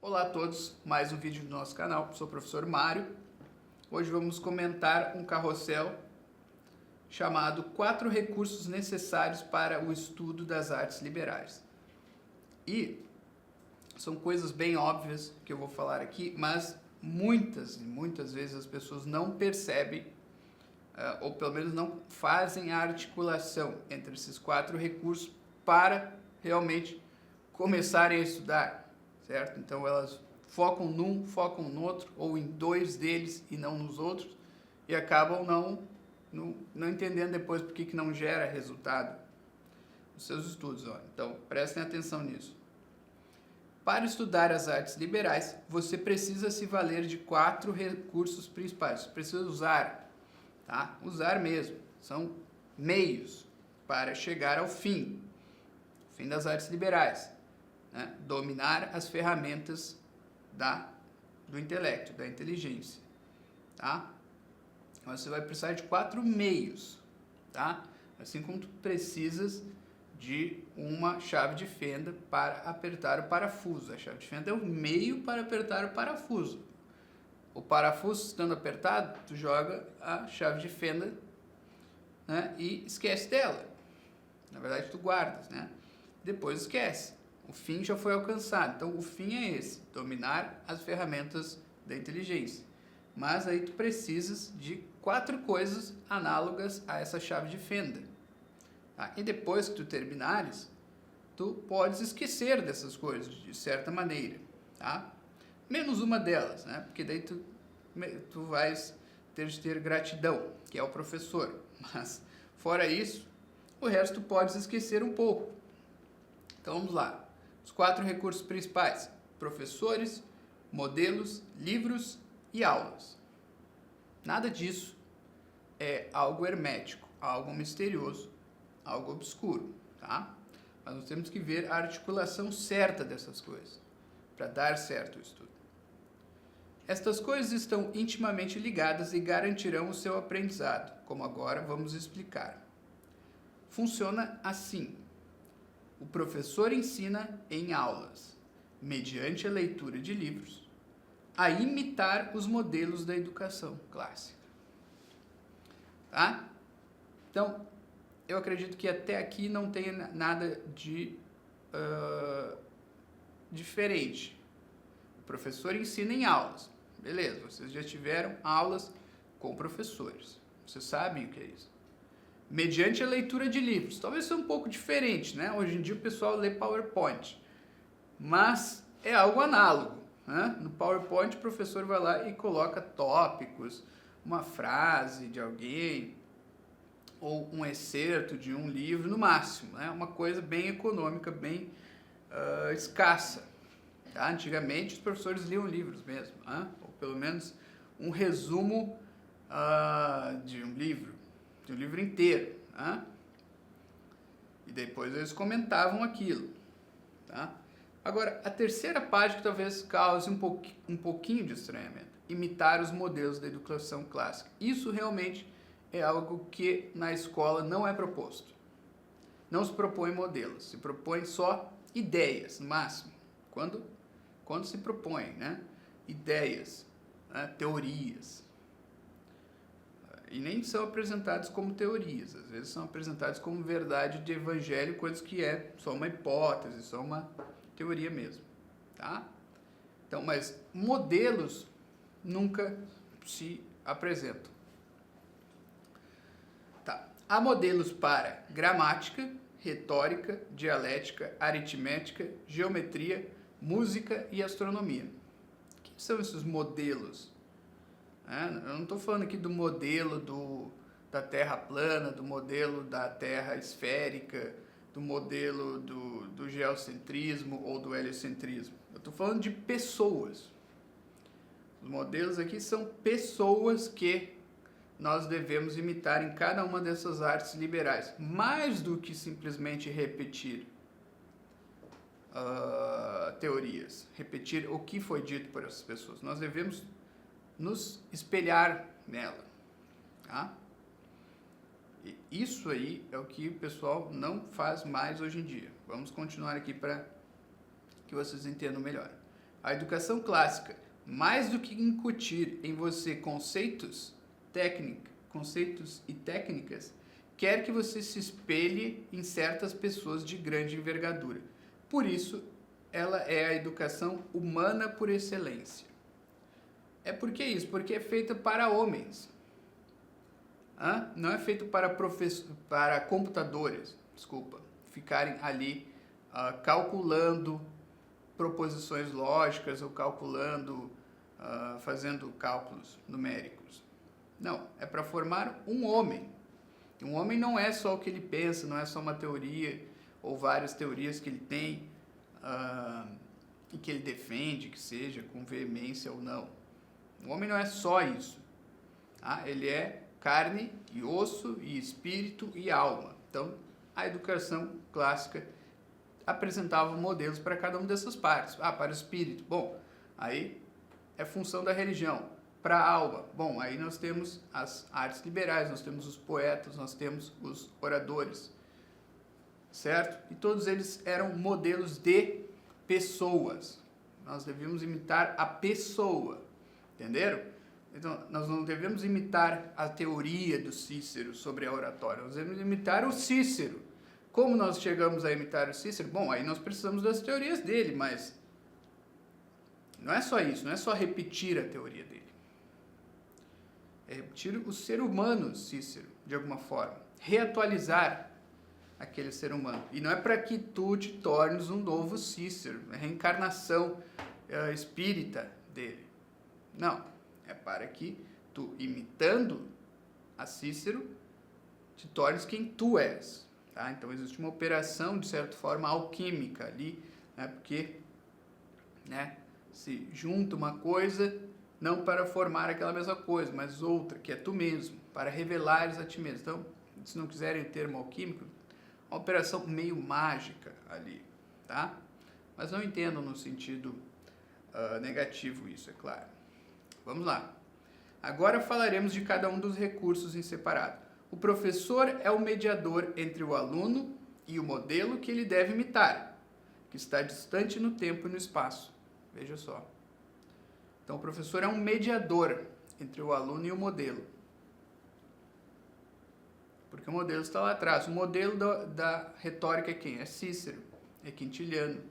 Olá a todos, mais um vídeo do nosso canal, sou o professor Mário. Hoje vamos comentar um carrossel chamado 4 recursos necessários para o estudo das artes liberais. E são coisas bem óbvias que eu vou falar aqui, mas muitas vezes as pessoas não percebem, ou pelo menos não fazem a articulação entre esses 4 recursos para realmente começarem a estudar. Certo? Então elas focam num, focam no outro, ou em dois deles e não nos outros, e acabam não entendendo depois por que não gera resultado nos seus estudos. Ó. Então prestem atenção nisso. Para estudar as artes liberais, você precisa se valer de 4 recursos principais. Você precisa usar, tá? Usar mesmo. São meios para chegar ao fim das artes liberais. Né? Dominar as ferramentas do intelecto, da inteligência, tá? Você vai precisar de 4 meios, tá? Assim como tu precisas de uma chave de fenda para apertar o parafuso. A chave de fenda é o meio para apertar o parafuso. O parafuso estando apertado, tu joga a chave de fenda, né? E esquece dela. Na verdade, tu guardas, né? Depois esquece. O fim já foi alcançado. Então, o fim é esse, dominar as ferramentas da inteligência. Mas aí tu precisas de 4 coisas análogas a essa chave de fenda. Tá? E depois que tu terminares, tu podes esquecer dessas coisas, de certa maneira. Tá? Menos uma delas, né? Porque daí tu vais ter de ter gratidão, que é o professor. Mas, fora isso, o resto tu podes esquecer um pouco. Então, vamos lá. Os 4 recursos principais: professores, modelos, livros e aulas. Nada disso é algo hermético, algo misterioso, algo obscuro, tá? Mas nós temos que ver a articulação certa dessas coisas, para dar certo o estudo. Estas coisas estão intimamente ligadas e garantirão o seu aprendizado, como agora vamos explicar. Funciona assim. O professor ensina em aulas, mediante a leitura de livros, a imitar os modelos da educação clássica. Tá? Então, eu acredito que até aqui não tenha nada de diferente. O professor ensina em aulas. Beleza, vocês já tiveram aulas com professores. Vocês sabem o que é isso. Mediante a leitura de livros. Talvez seja um pouco diferente, né? Hoje em dia o pessoal lê PowerPoint, mas é algo análogo, né? No PowerPoint o professor vai lá e coloca tópicos, uma frase de alguém, ou um excerto de um livro no máximo, né? Uma coisa bem econômica, bem escassa. Tá? Antigamente os professores liam livros mesmo, né? Ou pelo menos um resumo de um livro inteiro, tá? E depois eles comentavam aquilo, tá? Agora, a terceira parte que talvez cause um pouquinho de estranhamento: imitar os modelos da educação clássica. Isso realmente é algo que na escola não é proposto. Não se propõe modelos, se propõe só ideias, no máximo. Quando se propõe, né? Ideias, né? Teorias. E nem são apresentados como teorias, às vezes são apresentados como verdade de evangelho, coisas que é só uma hipótese, só uma teoria mesmo, tá? Então, mas modelos nunca se apresentam. Tá. Há modelos para gramática, retórica, dialética, aritmética, geometria, música e astronomia. O que são esses modelos? Eu não estou falando aqui do modelo da Terra plana, do modelo da Terra esférica, do modelo do geocentrismo ou do heliocentrismo. Eu estou falando de pessoas. Os modelos aqui são pessoas que nós devemos imitar em cada uma dessas artes liberais. Mais do que simplesmente repetir teorias, repetir o que foi dito por essas pessoas. Nós devemos nos espelhar nela, tá? E isso aí é o que o pessoal não faz mais hoje em dia. Vamos continuar aqui para que vocês entendam melhor. A educação clássica, mais do que incutir em você conceitos e técnicas, quer que você se espelhe em certas pessoas de grande envergadura. Por isso, ela é a educação humana por excelência. Por que isso? Porque é feita para homens. Não é feito para computadores, ficarem ali calculando proposições lógicas ou calculando, fazendo cálculos numéricos. Não, é para formar um homem. Um homem não é só o que ele pensa, não é só uma teoria ou várias teorias que ele tem e que ele defende, que seja com veemência ou não. O homem não é só isso. Ele é carne e osso e espírito e alma. Então, a educação clássica apresentava modelos para cada uma dessas partes. Para o espírito, bom, aí é função da religião. Para a alma, bom, aí nós temos as artes liberais, nós temos os poetas, nós temos os oradores, certo? E todos eles eram modelos de pessoas. Nós devíamos imitar a pessoa, entenderam? Então, nós não devemos imitar a teoria do Cícero sobre a oratória, nós devemos imitar o Cícero. Como nós chegamos a imitar o Cícero? Bom, aí nós precisamos das teorias dele, mas não é só isso, não é só repetir a teoria dele. É repetir o ser humano Cícero, de alguma forma. Reatualizar aquele ser humano. E não é para que tu te tornes um novo Cícero, a reencarnação espírita dele. Não, é para que tu, imitando a Cícero, te tornes quem tu és. Tá? Então existe uma operação, de certa forma, alquímica ali, né? Porque se junta uma coisa, não para formar aquela mesma coisa, mas outra, que é tu mesmo, para revelares a ti mesmo. Então, se não quiserem o termo alquímico, uma operação meio mágica ali, tá? Mas não entendam no sentido negativo isso, é claro. Vamos lá. Agora falaremos de cada um dos recursos em separado. O professor é o mediador entre o aluno e o modelo que ele deve imitar, que está distante no tempo e no espaço. Veja só. Então, o professor é um mediador entre o aluno e o modelo. Porque o modelo está lá atrás. O modelo da retórica é quem? É Cícero, é Quintiliano,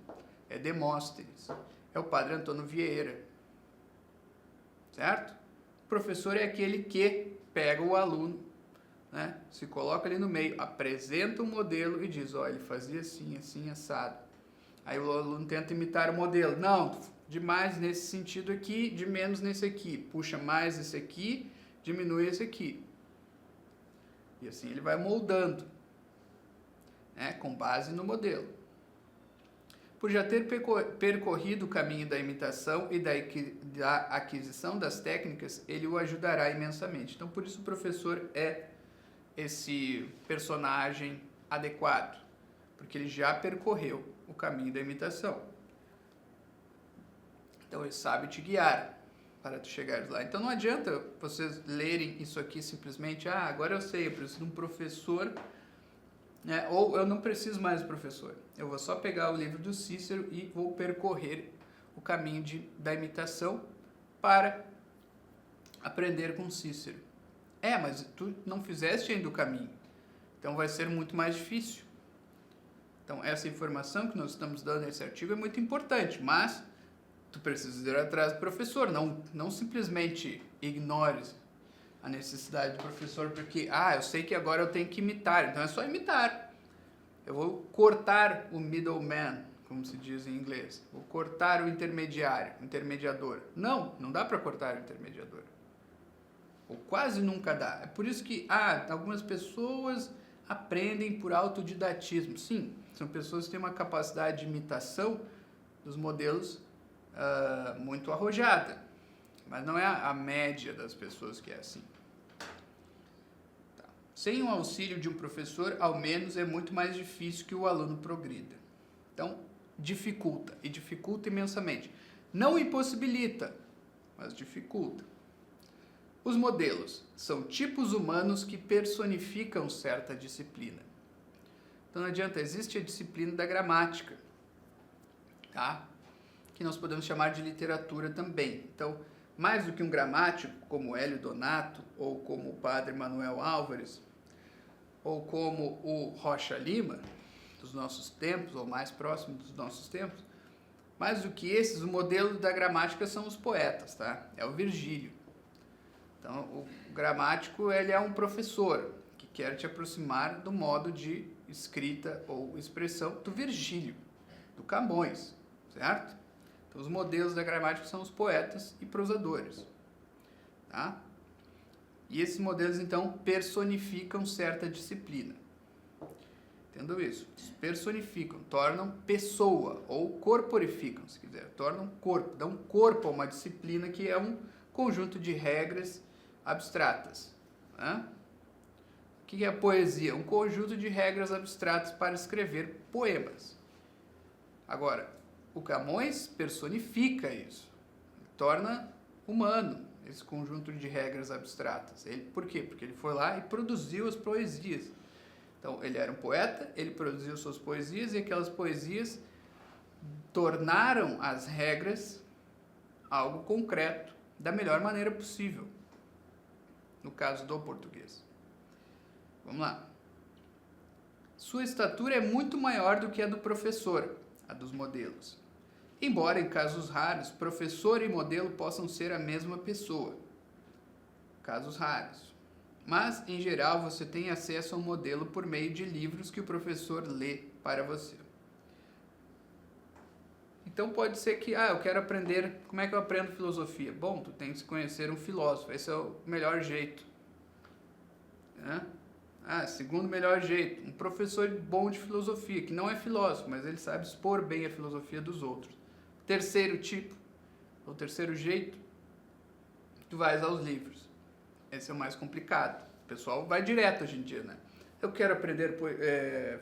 é Demóstenes, é o padre Antônio Vieira. Certo? O professor é aquele que pega o aluno, né, se coloca ali no meio, apresenta o modelo e diz, ele fazia assim, assim, assado. Aí o aluno tenta imitar o modelo. Não, de mais nesse sentido aqui, de menos nesse aqui. Puxa mais esse aqui, diminui esse aqui. E assim ele vai moldando, né, com base no modelo. Por já ter percorrido o caminho da imitação e da aquisição das técnicas, ele o ajudará imensamente. Então, por isso o professor é esse personagem adequado, porque ele já percorreu o caminho da imitação. Então, ele sabe te guiar para tu chegares lá. Então, não adianta vocês lerem isso aqui simplesmente, agora eu sei, eu preciso de um professor, né? Ou eu não preciso mais de professor. Eu vou só pegar o livro do Cícero e vou percorrer o caminho da imitação para aprender com Cícero. Mas tu não fizeste ainda o caminho, então vai ser muito mais difícil. Então, essa informação que nós estamos dando nesse artigo é muito importante, mas tu precisa ir atrás do professor, não simplesmente ignores a necessidade do professor, porque, eu sei que agora eu tenho que imitar, então é só imitar. Eu vou cortar o middleman, como se diz em inglês. Vou cortar o intermediador. Não dá para cortar o intermediador. Ou quase nunca dá. É por isso que, algumas pessoas aprendem por autodidatismo. Sim, são pessoas que têm uma capacidade de imitação dos modelos muito arrojada. Mas não é a média das pessoas que é assim. Sem o auxílio de um professor, ao menos é muito mais difícil que o aluno progrida. Então, dificulta, e dificulta imensamente. Não impossibilita, mas dificulta. Os modelos são tipos humanos que personificam certa disciplina. Então, não adianta, existe a disciplina da gramática, tá? que nós podemos chamar de literatura também. Então, mais do que um gramático, como Hélio Donato, ou como o padre Manuel Álvares, ou como o Rocha Lima, dos nossos tempos, ou mais próximo dos nossos tempos, mais do que esses, o modelo da gramática são os poetas, tá? É o Virgílio. Então, o gramático, ele é um professor que quer te aproximar do modo de escrita ou expressão do Virgílio, do Camões, certo? Então, os modelos da gramática são os poetas e prosadores, tá? E esses modelos, então, personificam certa disciplina. Entendam isso? Personificam, tornam pessoa, ou corporificam, se quiser. Tornam corpo, dão corpo a uma disciplina que é um conjunto de regras abstratas. Né? O que é a poesia? Um conjunto de regras abstratas para escrever poemas. Agora, o Camões personifica isso, torna humano esse conjunto de regras abstratas. Por quê? Porque ele foi lá e produziu as poesias. Então, ele era um poeta, ele produziu suas poesias e aquelas poesias tornaram as regras algo concreto da melhor maneira possível, no caso do português. Vamos lá. Sua estatura é muito maior do que a do professor, a dos modelos. Embora, em casos raros, professor e modelo possam ser a mesma pessoa. Casos raros. Mas, em geral, você tem acesso ao modelo por meio de livros que o professor lê para você. Então, pode ser que, eu quero aprender, como é que eu aprendo filosofia? Bom, tu tem que conhecer um filósofo, esse é o melhor jeito. Né? Segundo melhor jeito, um professor bom de filosofia, que não é filósofo, mas ele sabe expor bem a filosofia dos outros. Terceiro tipo, ou terceiro jeito, tu vais aos livros. Esse é o mais complicado. O pessoal vai direto hoje em dia, né? Eu quero aprender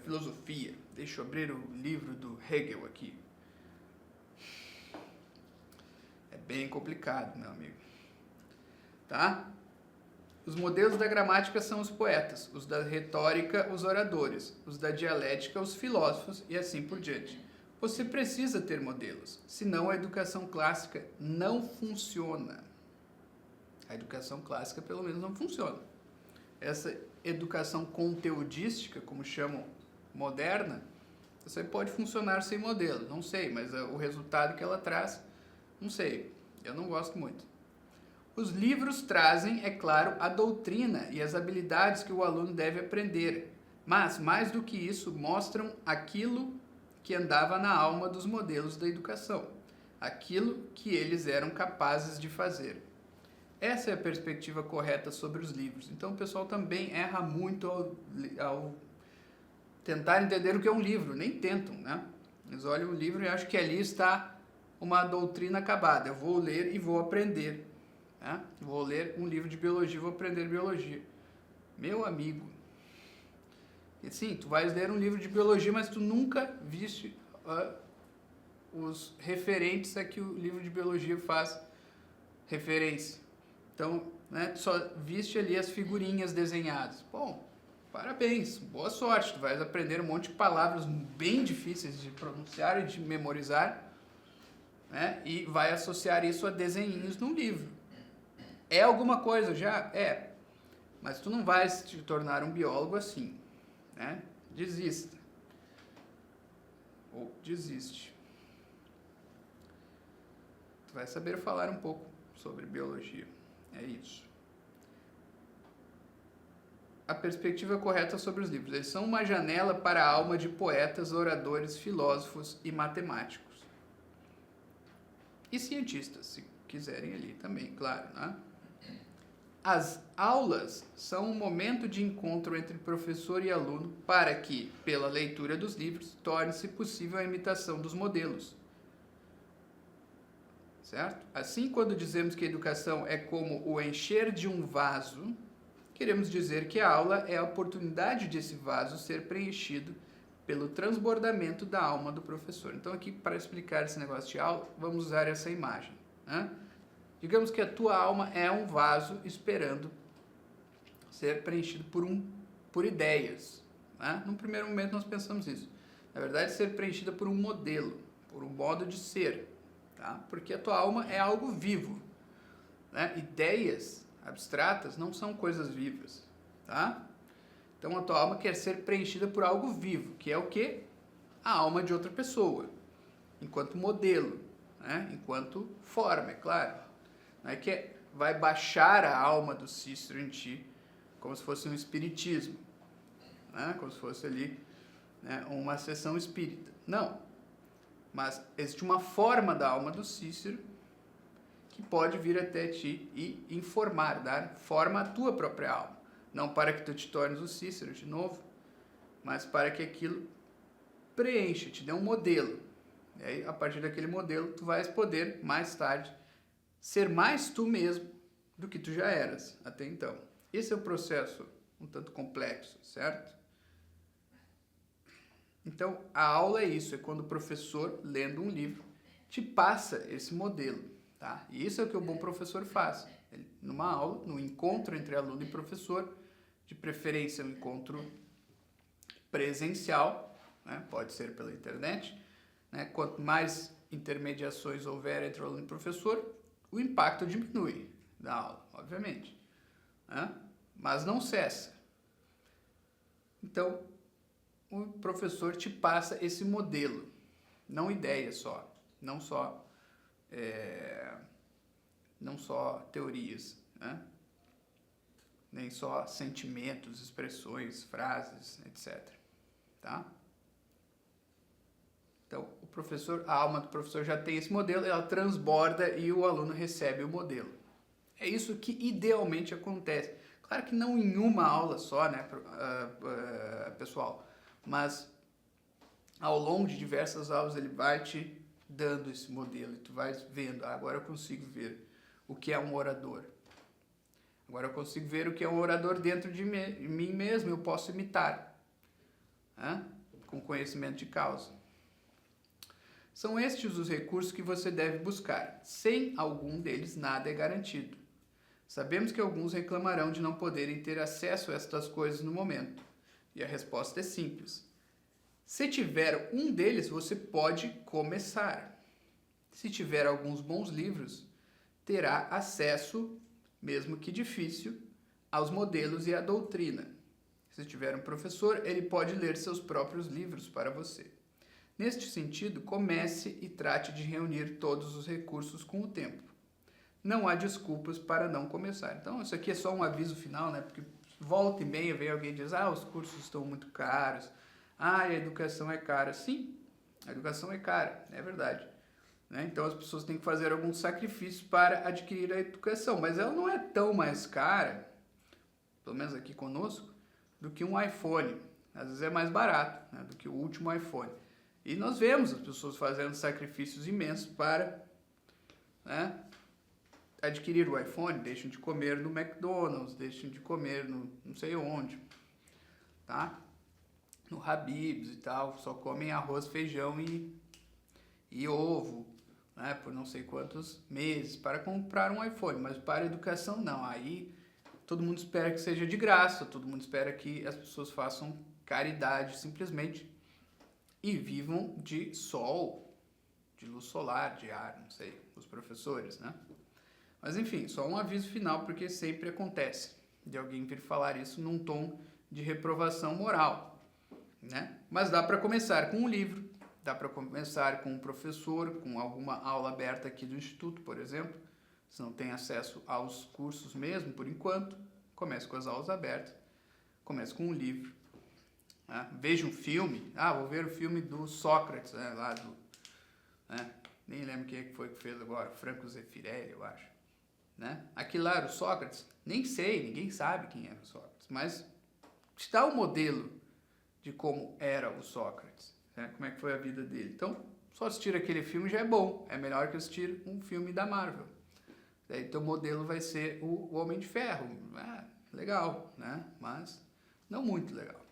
filosofia. Deixa eu abrir o livro do Hegel aqui. É bem complicado, meu amigo. Tá? Os modelos da gramática são os poetas, os da retórica, os oradores, os da dialética, os filósofos e assim por diante. Você precisa ter modelos, senão a educação clássica não funciona. A educação clássica, pelo menos, não funciona. Essa educação conteudística, como chamam moderna, você pode funcionar sem modelo, não sei, mas o resultado que ela traz, não sei, eu não gosto muito. Os livros trazem, é claro, a doutrina e as habilidades que o aluno deve aprender, mas, mais do que isso, mostram aquilo que andava na alma dos modelos da educação, aquilo que eles eram capazes de fazer. Essa é a perspectiva correta sobre os livros. Então, o pessoal também erra muito ao tentar entender o que é um livro. Nem tentam, né? Eles olham o livro e acham que ali está uma doutrina acabada. Eu vou ler e vou aprender. Né? Vou ler um livro de biologia e vou aprender biologia. Meu amigo. E sim, tu vais ler um livro de biologia, mas tu nunca viste os referentes a que o livro de biologia faz referência. Então, né, tu só viste ali as figurinhas desenhadas. Bom, parabéns, boa sorte. Tu vais aprender um monte de palavras bem difíceis de pronunciar e de memorizar, né, e vai associar isso a desenhinhos num livro. É alguma coisa já? É. Mas tu não vais te tornar um biólogo assim, né? Desista. Ou desiste. Tu vai saber falar um pouco sobre biologia. É isso. A perspectiva correta sobre os livros. Eles são uma janela para a alma de poetas, oradores, filósofos e matemáticos. E cientistas, se quiserem ali também, claro, né? As aulas são um momento de encontro entre professor e aluno para que, pela leitura dos livros, torne-se possível a imitação dos modelos. Certo? Assim, quando dizemos que a educação é como o encher de um vaso, queremos dizer que a aula é a oportunidade desse vaso ser preenchido pelo transbordamento da alma do professor. Então, aqui, para explicar esse negócio de aula, vamos usar essa imagem. Né? Digamos que a tua alma é um vaso esperando ser preenchido por ideias. Né? Num primeiro momento, nós pensamos isso. Na verdade, ser preenchida por um modelo, por um modo de ser. tá? Porque a tua alma é algo vivo, né? Ideias abstratas não são coisas vivas, tá? Então a tua alma quer ser preenchida por algo vivo, que é o quê? A alma de outra pessoa, enquanto modelo, né? Enquanto forma, é claro. Não é que vai baixar a alma do Cícero em ti, como se fosse um espiritismo, né? Como se fosse ali, né, uma sessão espírita. Não. Mas existe uma forma da alma do Cícero que pode vir até ti e informar, dar forma à tua própria alma. Não para que tu te tornes o Cícero de novo, mas para que aquilo preencha, te dê um modelo. E aí, a partir daquele modelo, tu vais poder, mais tarde, ser mais tu mesmo do que tu já eras até então. Esse é o processo um tanto complexo, certo? Então, a aula é isso, é quando o professor, lendo um livro, te passa esse modelo, tá? E isso é o que o bom professor faz. Ele, numa aula, no encontro entre aluno e professor, de preferência um encontro presencial, né? Pode ser pela internet, né? Quanto mais intermediações houver entre o aluno e o professor, o impacto diminui da aula, obviamente, né? Mas não cessa. Então, o professor te passa esse modelo, não ideia só, não só teorias, né? Nem só sentimentos, expressões, frases, etc. Tá? Então, o professor, a alma do professor já tem esse modelo, ela transborda e o aluno recebe o modelo. É isso que idealmente acontece. Claro que não em uma aula só, né, pessoal? Mas ao longo de diversas aulas ele vai te dando esse modelo e tu vai vendo, agora eu consigo ver o que é um orador. Agora eu consigo ver o que é um orador dentro de mim mesmo, eu posso imitar, né? Com conhecimento de causa. São estes os recursos que você deve buscar. Sem algum deles, nada é garantido. Sabemos que alguns reclamarão de não poderem ter acesso a estas coisas no momento. E a resposta é simples. Se tiver um deles, você pode começar. Se tiver alguns bons livros, terá acesso, mesmo que difícil, aos modelos e à doutrina. Se tiver um professor, ele pode ler seus próprios livros para você. Neste sentido, comece e trate de reunir todos os recursos com o tempo. Não há desculpas para não começar. Então, isso aqui é só um aviso final, né? Porque volta e meia vem alguém e diz, os cursos estão muito caros, a educação é cara. Sim, a educação é cara, é verdade. Né? Então, as pessoas têm que fazer alguns sacrifícios para adquirir a educação, mas ela não é tão mais cara, pelo menos aqui conosco, do que um iPhone. Às vezes é mais barato, né, do que o último iPhone. E nós vemos as pessoas fazendo sacrifícios imensos para, né, adquirir o iPhone, deixam de comer no McDonald's, deixam de comer no não sei onde, tá? No Habib's e tal, só comem arroz, feijão e ovo, né, por não sei quantos meses para comprar um iPhone, mas para a educação não. Aí todo mundo espera que seja de graça, todo mundo espera que as pessoas façam caridade simplesmente e vivam de sol, de luz solar, de ar, não sei, os professores, né? Mas enfim, só um aviso final, porque sempre acontece de alguém vir falar isso num tom de reprovação moral, né? Mas dá para começar com um livro, dá para começar com um professor, com alguma aula aberta aqui do Instituto, por exemplo. Se não tem acesso aos cursos mesmo, por enquanto, comece com as aulas abertas, comece com um livro. Né? Veja um filme, vou ver o filme do Sócrates, né? Lá do, né? Nem lembro quem é que foi que fez agora, Franco Zeffirelli, eu acho. Né? Aquilo lá era o Sócrates, nem sei, ninguém sabe quem era o Sócrates, mas está o modelo de como era o Sócrates, né? Como é que foi a vida dele. Então, só assistir aquele filme já é bom, é melhor que assistir um filme da Marvel. Daí teu modelo vai ser o Homem de Ferro, legal, né? Mas não muito legal,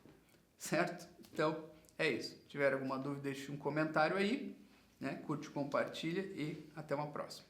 certo? Então, é isso. Se tiver alguma dúvida, deixe um comentário aí, né? Curte, compartilha e até uma próxima.